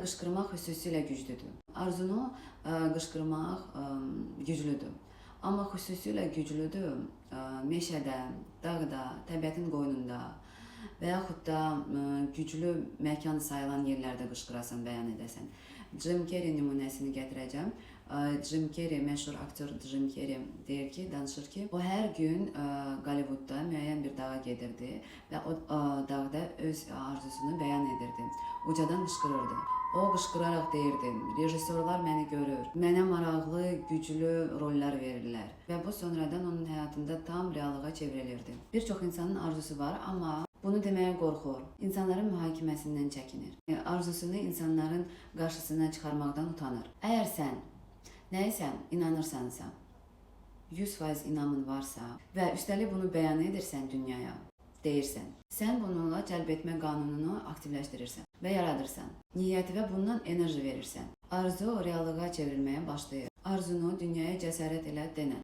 qışqırmaq xüsusilə güclüdür. Arzunu qışqırmaq güclüdür. Amma xüsusilə güclüdür meşədə, dağda, təbiətin qoynunda və yaxud da güclü məkan sayılan yerlərdə qışqırasan, bəyan edəsən. Jim Carrey nümunəsini gətirəcəm. Jim Carrey, məşhur aktyor Jim Carrey deyir ki, danışır ki, o hər gün Hollywoodda müəyyən bir dağa gedirdi və o dağda öz arzusunu bəyan edirdi. Ucadan qışqırırdı. O qışqıraraq deyirdi, rejissorlar məni görür, mənə maraqlı, güclü rollar verirlər və bu sonradan onun həyatında tam reallığa çevrilirdi. Bir çox insanın arzusu var, amma bunu deməyə qorxur, insanların mühakiməsindən çəkinir, arzusunu insanların qarşısına çıxarmaqdan utanır. Əgər sən nəyisə inanırsansa, 100% inamın varsa və üstəlik bunu bəyan edirsən dünyaya, deyirsən, sən bununla cəlb etmə qanununu aktivləşdirirsən və yaradırsan. Niyyəti və bundan enerji verirsən. Arzu reallığa çevrilməyə başlayır. Arzunu dünyaya cəsarət elə denən.